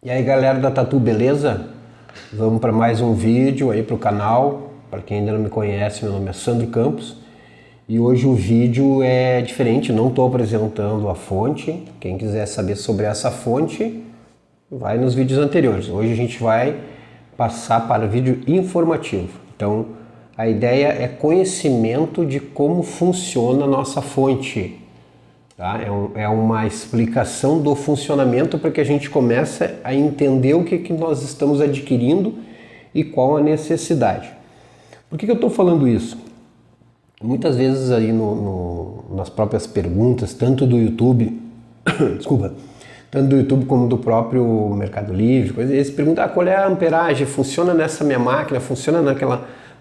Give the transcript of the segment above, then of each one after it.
E aí galera da Tatu, beleza? Vamos para mais um vídeo aí para o canal. Para quem ainda não me conhece, meu nome é Sandro Campos. E hoje o vídeo é diferente, não estou apresentando a fonte. Quem quiser saber sobre essa fonte, vai nos vídeos anteriores. Hoje a gente vai passar para o vídeo informativo. Então, a ideia é conhecimento de como funciona a nossa fonte. Tá? É uma explicação do funcionamento para que a gente comece a entender o que nós estamos adquirindo e qual a necessidade. Por que eu estou falando isso? Muitas vezes aí nas próprias perguntas, tanto do YouTube, desculpa, tanto do YouTube como do próprio Mercado Livre, eles perguntam qual é a amperagem, funciona nessa minha máquina, funciona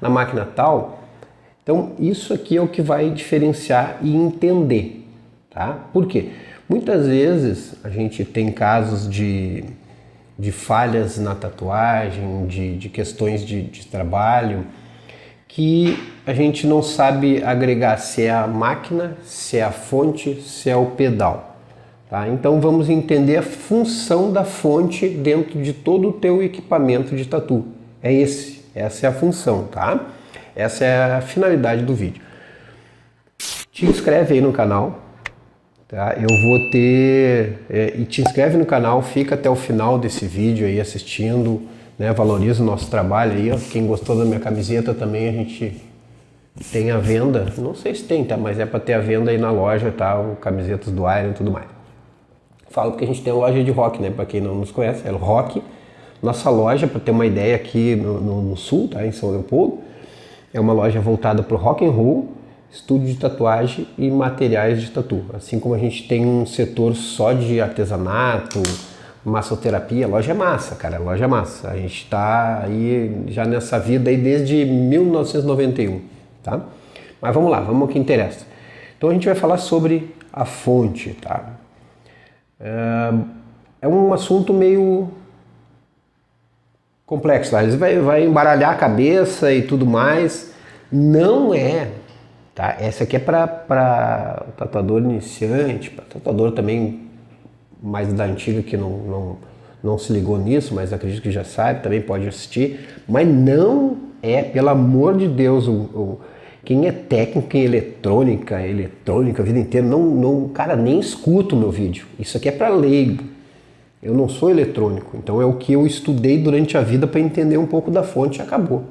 na máquina tal. Então isso aqui é o que vai diferenciar e entender. Tá? Por quê? Muitas vezes a gente tem casos de falhas na tatuagem, de questões de trabalho, que a gente não sabe agregar se é a máquina, se é a fonte, se é o pedal. Tá? Então vamos entender a função da fonte dentro de todo o teu equipamento de tatu. Essa é a função, tá? Essa é a finalidade do vídeo. Te inscreve aí no canal. Tá? Eu vou ter... e te inscreve no canal, fica até o final desse vídeo aí assistindo, né? Valoriza o nosso trabalho aí, ó. Quem gostou da minha camiseta também a gente tem a venda, não sei se tem, tá? Mas é para ter a venda aí na loja, tá? O camisetas do Iron e tudo mais. Falo porque a gente tem a loja de rock, né? Para quem não nos conhece, é o Rock. Nossa loja, para ter uma ideia, aqui no sul, tá? Em São Leopoldo, é uma loja voltada para o rock and roll, estúdio de tatuagem e materiais de tatu. Assim como a gente tem um setor só de artesanato, massoterapia, a loja é massa, cara, a loja é massa. A gente está aí já nessa vida aí desde 1991, tá? Mas vamos lá, vamos ao que interessa. Então a gente vai falar sobre a fonte, tá? É um assunto meio complexo, tá? Vai embaralhar a cabeça e tudo mais. Não é... Tá? Essa aqui é para tatuador iniciante, para tatuador também mais da antiga que não se ligou nisso, mas acredito que já sabe, também pode assistir. Mas não é, pelo amor de Deus, quem é técnico em eletrônica a vida inteira, cara, nem escuta o meu vídeo. Isso aqui é para leigo. Eu não sou eletrônico, então é o que eu estudei durante a vida para entender um pouco da fonte e acabou.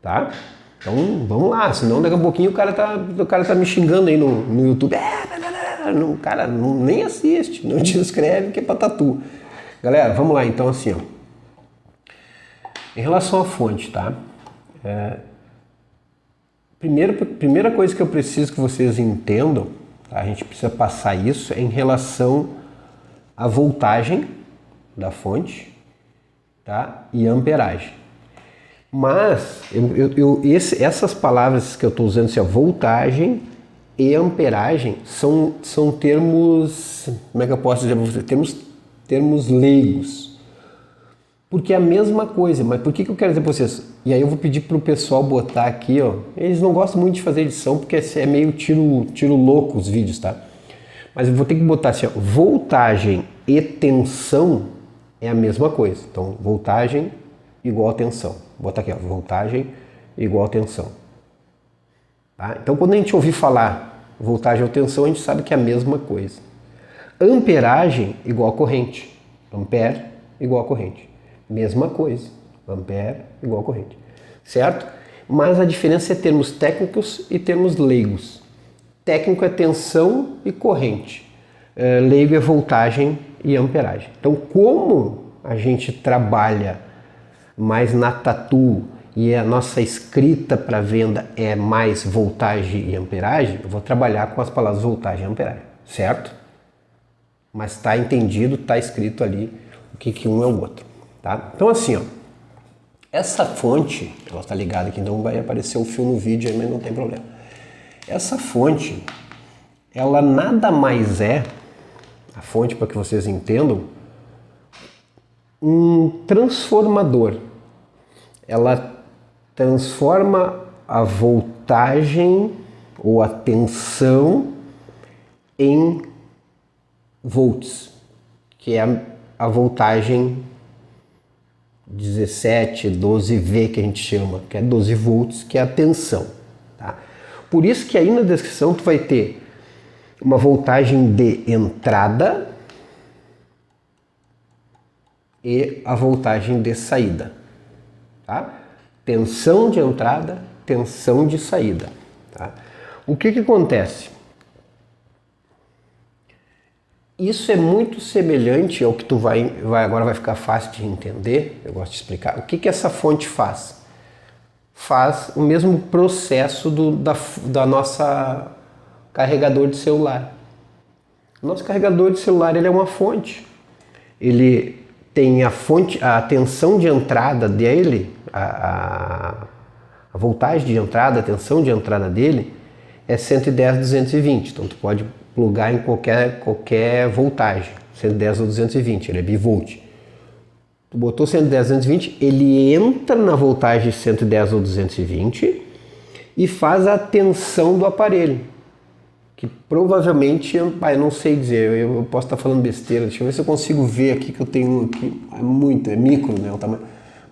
Tá? Então vamos lá, senão daqui a pouquinho o cara tá me xingando aí no YouTube. O cara nem assiste, não te inscreve que é pra tatu. Galera, vamos lá então assim, ó. Em relação à fonte, tá? Primeira coisa que eu preciso que vocês entendam, tá? A gente precisa passar isso em relação à voltagem da fonte, tá? E amperagem. Mas essas palavras que eu estou usando, assim, voltagem e amperagem, são termos, como é que eu posso dizer para você? Termos leigos. Porque é a mesma coisa, mas por que eu quero dizer para vocês? E aí eu vou pedir para o pessoal botar aqui, ó. Eles não gostam muito de fazer edição porque é meio tiro louco os vídeos, tá? Mas eu vou ter que botar assim, ó, voltagem e tensão é a mesma coisa. Então, voltagem igual a tensão. Vou botar aqui, ó, voltagem igual a tensão. Tá? Então, quando a gente ouvir falar voltagem ou tensão, a gente sabe que é a mesma coisa. Amperagem igual a corrente. Ampere igual a corrente. Mesma coisa. Ampere igual a corrente. Certo? Mas a diferença é termos técnicos e termos leigos. Técnico é tensão e corrente. Leigo é voltagem e amperagem. Então, como a gente trabalha mais na tatu e a nossa escrita para venda é mais voltagem e amperagem, eu vou trabalhar com as palavras voltagem e amperagem, certo? Mas está entendido, está escrito ali o que um é o outro, tá? Então assim, ó, essa fonte, ela está ligada aqui, então vai aparecer o fio no vídeo aí, mas não tem problema. Essa fonte, ela nada mais é, a fonte para que vocês entendam, um transformador. Ela transforma a voltagem ou a tensão em volts, que é a voltagem 17, 12V que a gente chama, que é 12 volts, que é a tensão. Tá? Por isso que aí na descrição tu vai ter uma voltagem de entrada e a voltagem de saída. Tá? Tensão de entrada, tensão de saída. Tá? O que acontece? Isso é muito semelhante ao que tu agora vai ficar fácil de entender, eu gosto de explicar. O que essa fonte faz? Faz o mesmo processo da nossa carregador de celular. O nosso carregador de celular ele é uma fonte. Ele tem a tensão de entrada dele, a voltagem de entrada, a tensão de entrada dele é 110, 220. Então tu pode plugar em qualquer voltagem, 110 ou 220, ele é bivolt. Tu botou 110, 220, ele entra na voltagem 110 ou 220 e faz a tensão do aparelho. Que provavelmente, eu não sei dizer, eu posso estar falando besteira, deixa eu ver se eu consigo ver aqui que eu tenho aqui, é micro, né, o tamanho,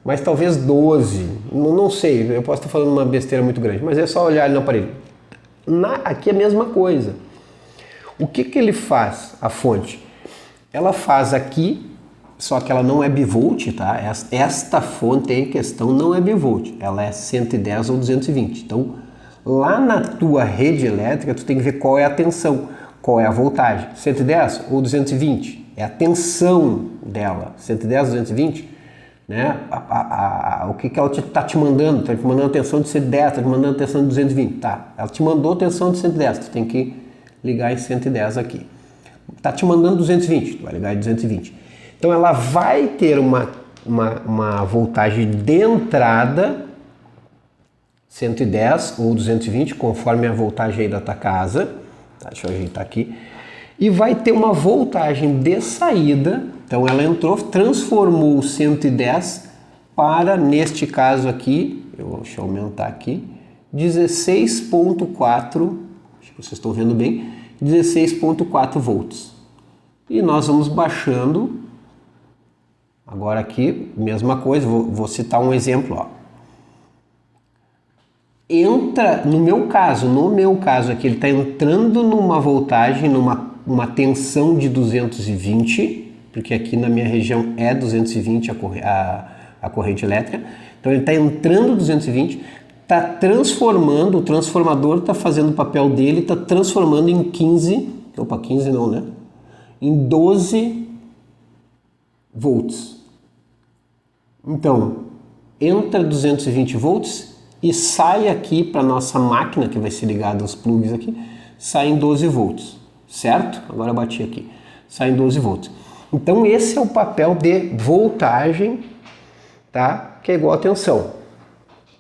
mas talvez 12, não sei, eu posso estar falando uma besteira muito grande, mas é só olhar ali no aparelho. Aqui é a mesma coisa. O que ele faz, a fonte? Ela faz aqui, só que ela não é bivolt, tá? Esta fonte em questão não é bivolt, ela é 110 ou 220. Então, lá na tua rede elétrica, tu tem que ver qual é a tensão, qual é a voltagem, 110 ou 220. É a tensão dela, 110 ou 220, né? O que ela está te mandando? Está te mandando a tensão de 110, está te mandando a tensão de 220. Tá, ela te mandou a tensão de 110, tu tem que ligar em 110 aqui. Está te mandando 220, tu vai ligar em 220. Então ela vai ter uma voltagem de entrada 110 ou 220, conforme a voltagem aí da tua casa. Tá, deixa eu ajeitar aqui. E vai ter uma voltagem de saída. Então ela entrou, transformou o 110 para, neste caso aqui, deixa eu aumentar aqui, 16.4, acho que vocês estão vendo bem, 16.4 volts. E nós vamos baixando, agora aqui, mesma coisa, vou citar um exemplo, ó. Entra, no meu caso aqui, ele está entrando numa voltagem, numa tensão de 220, porque aqui na minha região é 220 a corrente elétrica, então ele está entrando 220, está transformando, o transformador está fazendo o papel dele, está transformando em 15 não, né? Em 12 volts. Então, entra 220 volts e sai aqui para nossa máquina, que vai ser ligada aos plugs aqui, sai em 12 volts, certo? Agora eu bati aqui, sai em 12 volts. Então esse é o papel de voltagem, tá? Que é igual a tensão.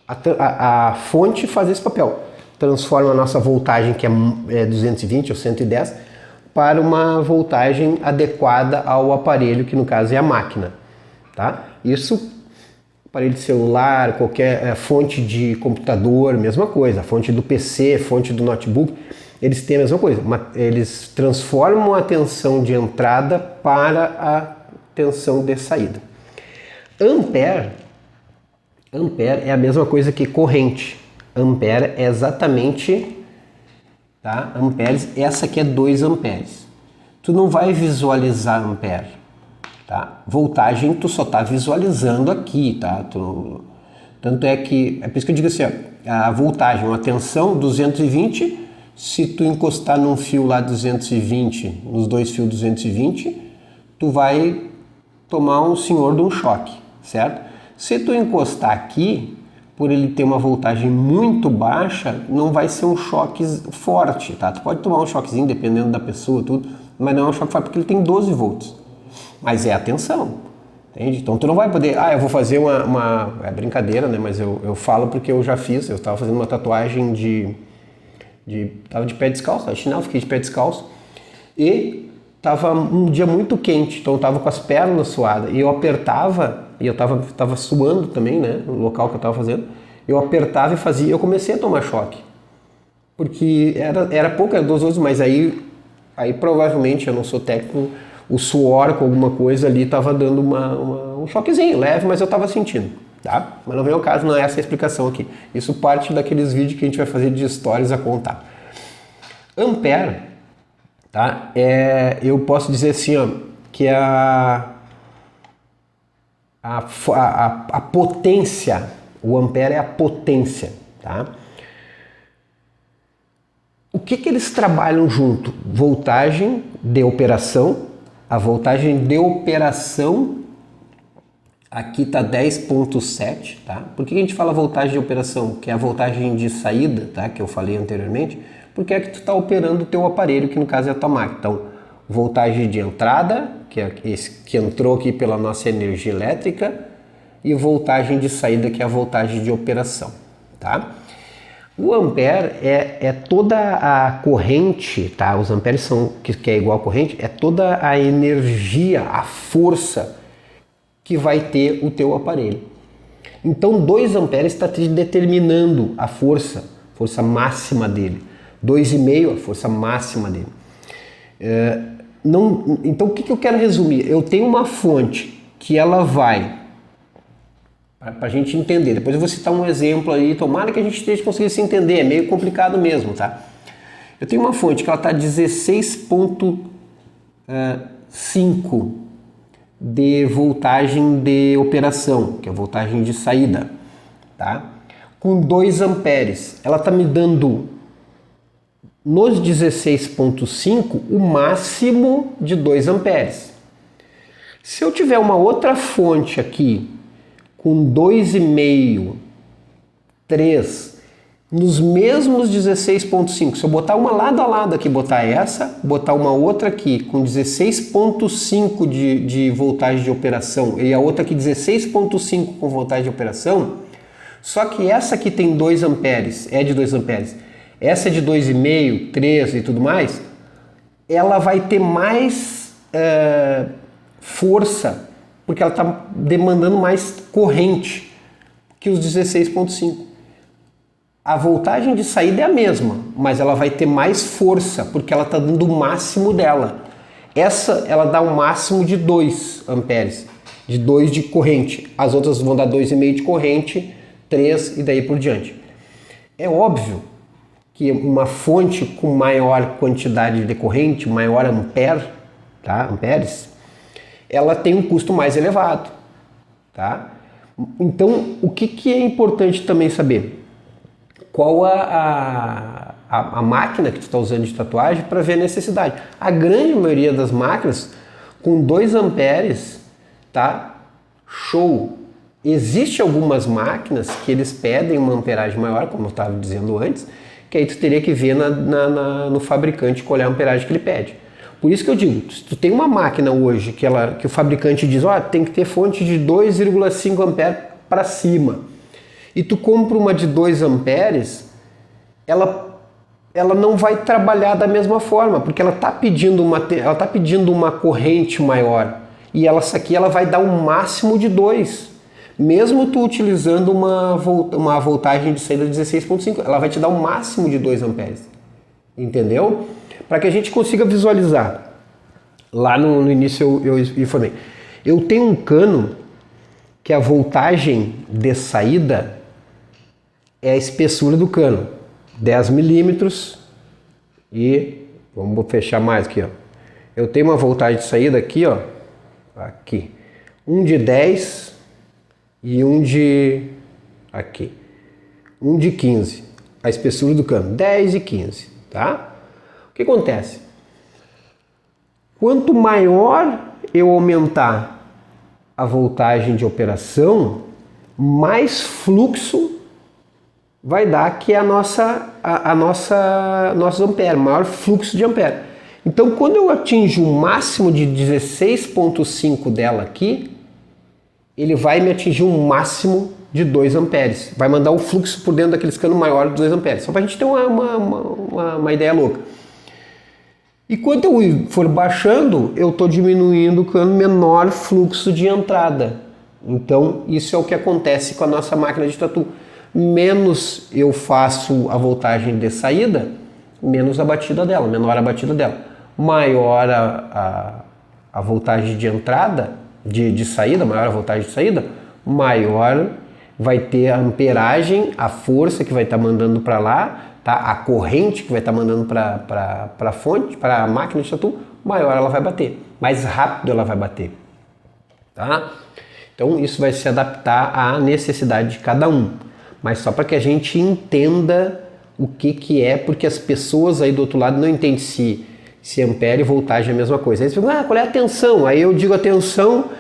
A fonte faz esse papel, transforma a nossa voltagem, que é 220 ou 110, para uma voltagem adequada ao aparelho, que no caso é a máquina, tá? Isso, aparelho de celular, qualquer fonte de computador, mesma coisa, fonte do PC, fonte do notebook, eles têm a mesma coisa, eles transformam a tensão de entrada para a tensão de saída. Ampere é a mesma coisa que corrente. Ampere é exatamente, tá? Amperes, essa aqui é 2 amperes. Tu não vai visualizar ampere, tá? Voltagem tu só está visualizando aqui, tá? Tanto é que, é por isso que eu digo assim, ó, a voltagem, uma tensão 220, se tu encostar num fio lá 220, nos dois fios 220, tu vai tomar um senhor de um choque, certo? Se tu encostar aqui, por ele ter uma voltagem muito baixa, não vai ser um choque forte, tá? Tu pode tomar um choquezinho, dependendo da pessoa, tudo, mas não é um choque forte, porque ele tem 12 volts. Mas é a tensão, entende? Então tu não vai poder, eu vou fazer é brincadeira, né? Mas eu falo porque eu já fiz, eu estava fazendo uma tatuagem tava de pé descalço, chinelo, fiquei de pé descalço, e tava um dia muito quente, então eu tava com as pernas suadas, e eu apertava, e eu tava suando também, né, no local que eu tava fazendo, eu apertava e fazia, eu comecei a tomar choque, porque era pouco, era 2 horas, mas aí provavelmente, eu não sou técnico, o suor com alguma coisa ali estava dando um choquezinho leve, mas eu estava sentindo, tá? Mas não vem ao caso, não é essa a explicação aqui. Isso parte daqueles vídeos que a gente vai fazer de histórias a contar. Ampere, tá? Eu posso dizer assim, ó, que a potência, o ampere é a potência, tá? O que eles trabalham junto? Voltagem de operação. A voltagem de operação aqui está 10.7, tá? Por que a gente fala voltagem de operação? Que é a voltagem de saída, tá? Que eu falei anteriormente, porque é que tu está operando o teu aparelho, que no caso é a tua máquina. Então, voltagem de entrada, que é esse que entrou aqui pela nossa energia elétrica, e voltagem de saída, que é a voltagem de operação, tá? O ampere é toda a corrente, tá? Os amperes são, que é igual a corrente, é toda a energia, a força que vai ter o teu aparelho. Então 2 amperes está te determinando a força máxima dele. 2,5 a força máxima dele. Então o que eu quero resumir? Eu tenho uma fonte que ela vai, para a gente entender, depois eu vou citar um exemplo aí, tomara que a gente esteja conseguindo se entender, é meio complicado mesmo, tá? Eu tenho uma fonte que ela está 16.5 de voltagem de operação, que é a voltagem de saída, tá? Com 2 amperes, ela está me dando nos 16.5 o máximo de 2 amperes. Se eu tiver uma outra fonte aqui com 2,5, 3, nos mesmos 16.5, se eu botar uma lado a lado aqui, botar uma outra aqui com 16.5 de voltagem de operação e a outra aqui 16.5 com voltagem de operação, só que essa aqui tem 2 amperes, é de 2 amperes, essa é de 2,5, 3 e tudo mais, ela vai ter mais força, porque ela está demandando mais corrente que os 16.5. A voltagem de saída é a mesma, mas ela vai ter mais força, porque ela está dando o máximo dela. Essa, ela dá um máximo de 2 amperes, de 2 de corrente. As outras vão dar 2,5 de corrente, 3 e daí por diante. É óbvio que uma fonte com maior quantidade de corrente, maior ampere, tá? Amperes, ela tem um custo mais elevado, tá? Então, o que é importante também saber? Qual a máquina que tu está usando de tatuagem para ver a necessidade. A grande maioria das máquinas, com 2 amperes, tá? Show! Existem algumas máquinas que eles pedem uma amperagem maior, como eu estava dizendo antes, que aí tu teria que ver no fabricante qual é a amperagem que ele pede. Por isso que eu digo, se tu tem uma máquina hoje que o fabricante diz, tem que ter fonte de 2,5 amperes para cima, e tu compra uma de 2 amperes, ela não vai trabalhar da mesma forma, porque ela está pedindo uma corrente maior, e essa aqui ela vai dar um máximo de 2. Mesmo tu utilizando uma voltagem de saída de 16.5, ela vai te dar um máximo de 2 amperes. Entendeu? Para que a gente consiga visualizar. Lá no início eu informei. Eu tenho um cano que a voltagem de saída é a espessura do cano. 10 milímetros e vamos fechar mais aqui, ó. Eu tenho uma voltagem de saída aqui, ó. Aqui. Um de 10 e um de... aqui. Um de 15. A espessura do cano. 10 e 15, tá? O que acontece? Quanto maior eu aumentar a voltagem de operação, mais fluxo vai dar que é nossos amperes, maior fluxo de ampere. Então, quando eu atinjo um máximo de 16.5 dela aqui, ele vai me atingir um máximo de 2 amperes. Vai mandar um fluxo por dentro daqueles canos maior de 2 amperes. Só para a gente ter uma ideia louca. E quando eu for baixando, eu estou diminuindo o cano, menor fluxo de entrada. Então, isso é o que acontece com a nossa máquina de tatu. Menos eu faço a voltagem de saída, menos a batida dela, menor a batida dela. Maior a voltagem de entrada, de saída, maior a voltagem de saída, maior vai ter a amperagem, a força que vai estar mandando para lá, tá? A corrente que vai estar mandando para a fonte, para a máquina de tatu, maior ela vai bater, mais rápido ela vai bater, tá? Então isso vai se adaptar à necessidade de cada um, mas só para que a gente entenda o que é, porque as pessoas aí do outro lado não entendem se ampere e voltagem é a mesma coisa. Aí eles perguntam, qual é a tensão? Aí eu digo a tensão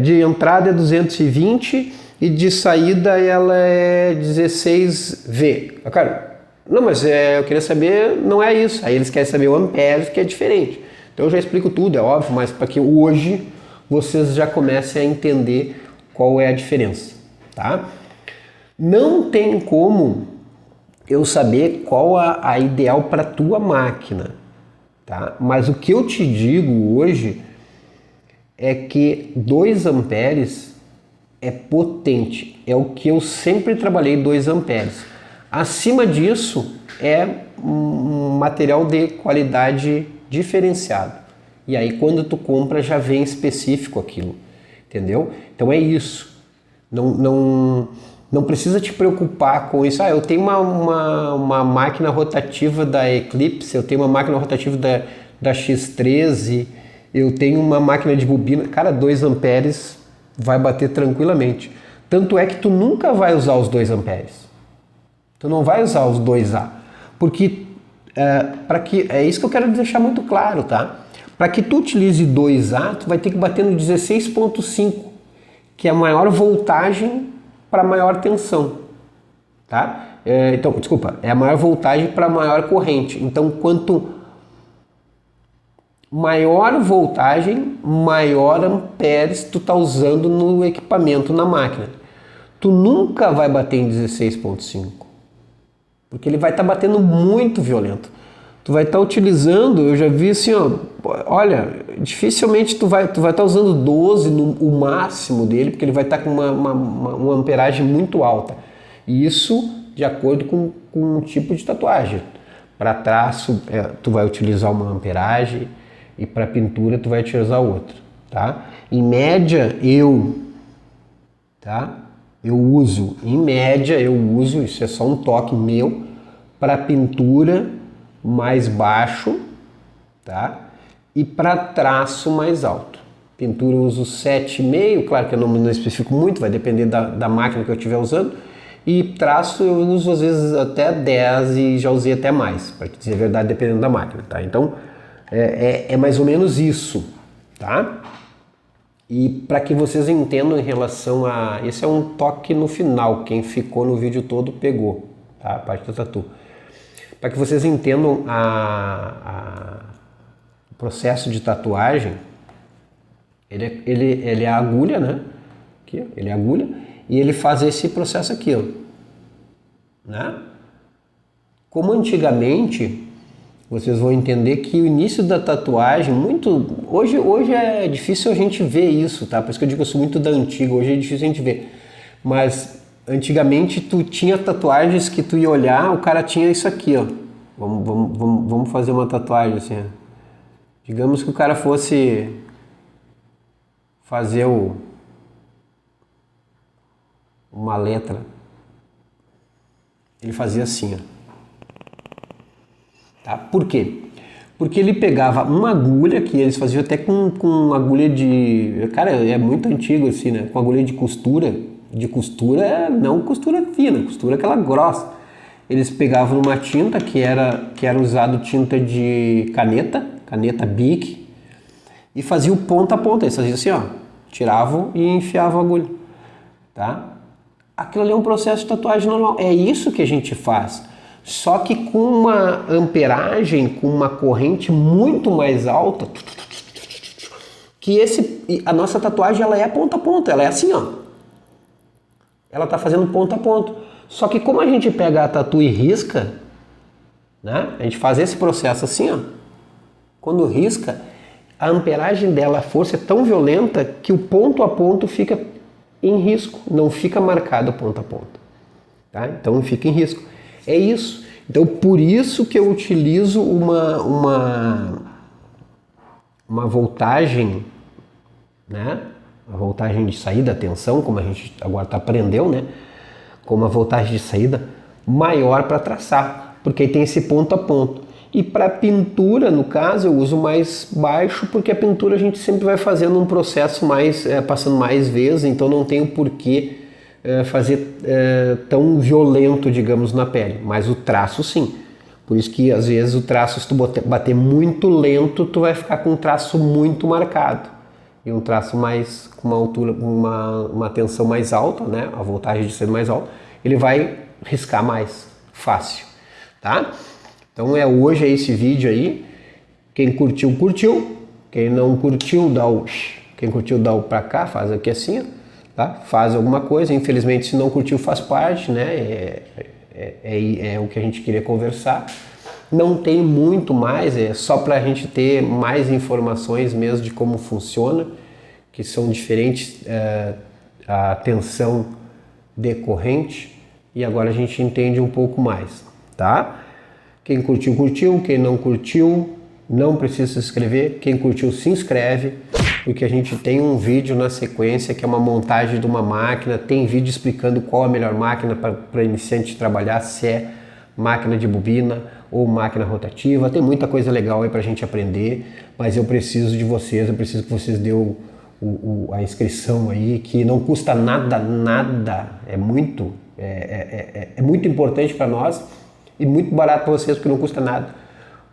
de entrada é 220 e de saída ela é 16V. Cara, não, mas eu queria saber, não é isso. Aí eles querem saber o ampere, que é diferente. Então eu já explico tudo, é óbvio, mas para que hoje vocês já comecem a entender qual é a diferença, tá? Não tem como eu saber qual a ideal para a tua máquina, tá? Mas o que eu te digo hoje é que 2 amperes é potente, é o que eu sempre trabalhei, 2 amperes. Acima disso é um material de qualidade diferenciado. E aí quando tu compra já vem específico aquilo, entendeu? Então é isso. Não precisa te preocupar com isso. Eu tenho uma máquina rotativa da Eclipse, eu tenho uma máquina rotativa da X13, eu tenho uma máquina de bobina. Cara, 2 amperes vai bater tranquilamente. Tanto é que tu nunca vai usar os 2 amperes. Tu não vai usar os 2A. Porque é isso que eu quero deixar muito claro, tá? Para que tu utilize 2A, tu vai ter que bater no 16.5, que é a maior voltagem para maior tensão, tá? Então, desculpa, é a maior voltagem para maior corrente. Então, quanto maior voltagem, maior amperes tu tá usando no equipamento, na máquina. Tu nunca vai bater em 16.5, porque ele vai estar batendo muito violento. Tu vai estar utilizando, eu já vi assim, olha, dificilmente tu vai estar usando 12 o máximo dele, porque ele vai estar com uma amperagem muito alta. E isso de acordo com o tipo de tatuagem. Para traço, tu vai utilizar uma amperagem e para pintura tu vai utilizar outra, tá? Em média, em média eu uso, isso é só um toque meu, para pintura mais baixo, tá? E para traço mais alto. Pintura eu uso 7,5, claro que eu não especifico muito, vai depender da máquina que eu estiver usando. E traço eu uso às vezes até 10 e já usei até mais, para dizer a verdade, dependendo da máquina, tá? Então é mais ou menos isso, tá? E para que vocês entendam em relação a... Esse é um toque no final, quem ficou no vídeo todo pegou, tá? A parte do tatu. Para que vocês entendam o processo de tatuagem, ele é a agulha, né? Aqui, ele é a agulha, e ele faz esse processo aqui, ó, né? Como antigamente, vocês vão entender que o início da tatuagem, hoje é difícil a gente ver isso, tá? Por isso que eu digo que eu sou muito da antiga, hoje é difícil a gente ver. Mas antigamente tu tinha tatuagens que tu ia olhar, o cara tinha isso aqui, ó. Vamos fazer uma tatuagem assim, ó. Digamos que o cara fosse fazer uma letra. Ele fazia assim, ó. Tá? Por quê? Porque ele pegava uma agulha, que eles faziam até com agulha de... Cara, é muito antigo assim, né? Com agulha de costura, não costura fina, costura aquela grossa. Eles pegavam uma tinta que era usado tinta de caneta Bic, e faziam ponta a ponta. Eles faziam assim, ó, tiravam e enfiavam a agulha, tá? Aquilo ali é um processo de tatuagem normal, é isso que a gente faz, só que com uma amperagem, com uma corrente muito mais alta, que a nossa tatuagem ela é ponta a ponta, ela é assim, ó. Ela tá fazendo ponta a ponta. Só que como a gente pega a tatu e risca, né? A gente faz esse processo assim, ó. Quando risca, a amperagem dela, a força é tão violenta que o ponto a ponto fica em risco, não fica marcado ponta a ponta, tá? Então fica em risco. É isso. Então por isso que eu utilizo uma voltagem, né? A voltagem de saída, a tensão, como a gente agora aprendeu, né? Com uma voltagem de saída maior para traçar, porque aí tem esse ponto a ponto. E para pintura, no caso, eu uso mais baixo, porque a pintura a gente sempre vai fazendo um processo mais, passando mais vezes, então não tem o porquê fazer tão violento, digamos, na pele. Mas o traço, sim. Por isso que às vezes o traço, se tu bater muito lento, tu vai ficar com um traço muito marcado. E um traço mais com uma altura, uma tensão mais alta, né? A voltagem de ser mais alta, ele vai riscar mais fácil, tá? Então hoje é esse vídeo aí. Quem curtiu, curtiu. Quem não curtiu, quem curtiu, dá o pra cá, faz aqui assim, tá? Faz alguma coisa. Infelizmente, se não curtiu, faz parte, né? É o que a gente queria conversar. Não tem muito mais, é só para a gente ter mais informações mesmo de como funciona, que são diferentes a tensão decorrente, e agora a gente entende um pouco mais, tá? Quem curtiu, curtiu. Quem não curtiu, não precisa se inscrever. Quem curtiu, se inscreve, porque a gente tem um vídeo na sequência que é uma montagem de uma máquina, tem vídeo explicando qual a melhor máquina para iniciante trabalhar, se é máquina de bobina ou máquina rotativa. Tem muita coisa legal aí para a gente aprender, mas eu preciso de vocês, eu preciso que vocês dêem a inscrição aí, que não custa nada, é muito importante para nós e muito barato para vocês, porque não custa nada.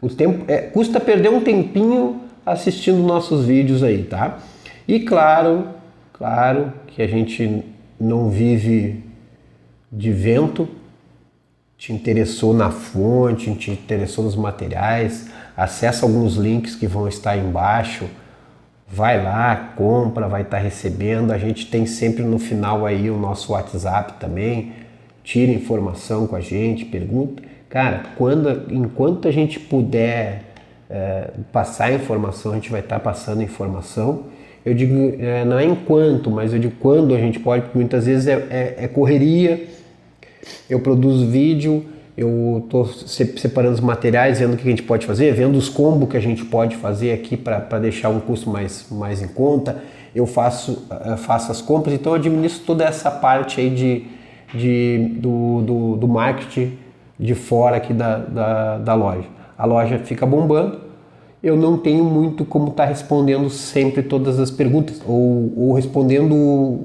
O tempo custa perder um tempinho assistindo nossos vídeos aí, tá? E claro que a gente não vive de vento. Te interessou na fonte, te interessou nos materiais, acessa alguns links que vão estar aí embaixo, vai lá, compra, vai estar recebendo. A gente tem sempre no final aí o nosso WhatsApp também, tira informação com a gente, pergunta. Cara, enquanto a gente puder passar informação, a gente vai estar passando informação. Eu digo, não é enquanto, mas eu digo quando a gente pode, porque muitas vezes é correria. Eu produzo vídeo, eu estou separando os materiais, vendo o que a gente pode fazer, vendo os combos que a gente pode fazer aqui para deixar um custo mais em conta. Eu faço as compras, então eu administro toda essa parte aí do marketing de fora aqui da loja. A loja fica bombando, eu não tenho muito como estar respondendo sempre todas as perguntas, ou respondendo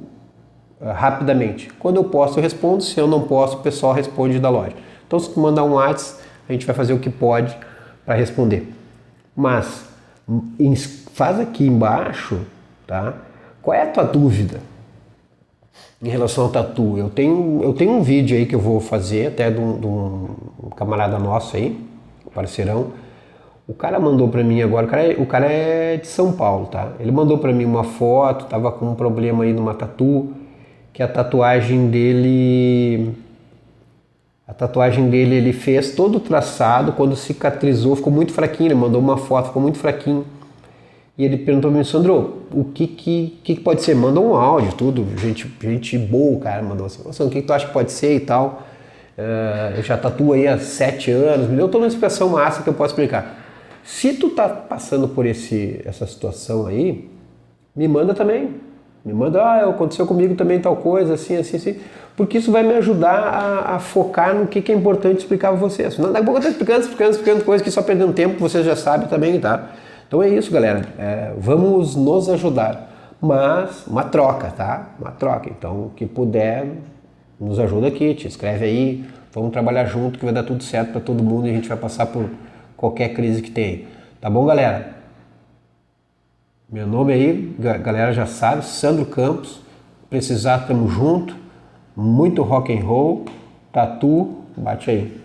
rapidamente. Quando eu posso, eu respondo. Se eu não posso, o pessoal responde da loja. Então, se tu mandar um WhatsApp, a gente vai fazer o que pode para responder. Mas faz aqui embaixo, tá? Qual é a tua dúvida em relação ao tatu? Eu tenho um vídeo aí que eu vou fazer, até de um camarada nosso aí, parceirão. O cara mandou para mim agora, o cara é de São Paulo, tá? Ele mandou para mim uma foto, tava com um problema aí numa tatu, que a tatuagem dele ele fez todo o traçado, quando cicatrizou ficou muito fraquinho. Ele mandou uma foto, ficou muito fraquinho, e ele perguntou para mim: Sandro, o que pode ser? Mandou um áudio, tudo, gente boa. O cara mandou assim: o que tu acha que pode ser e tal. Eu já tatuo aí há 7 anos, me deu toda uma explicação massa que eu posso explicar. Se tu tá passando por essa situação aí, me manda também. Me manda, aconteceu comigo também tal coisa, assim, porque isso vai me ajudar a focar no que é importante explicar para vocês. Daqui a pouco eu tô explicando coisas que só perdendo tempo, vocês já sabem também, tá? Então é isso, galera. Vamos nos ajudar, mas uma troca, tá? Uma troca. Então, que puder, nos ajuda aqui, te inscreve aí, vamos trabalhar junto que vai dar tudo certo para todo mundo e a gente vai passar por qualquer crise que tem. Tá bom, galera? Meu nome aí, galera já sabe, Sandro Campos. Precisar, tamo junto. Muito rock and roll. Tatu, bate aí.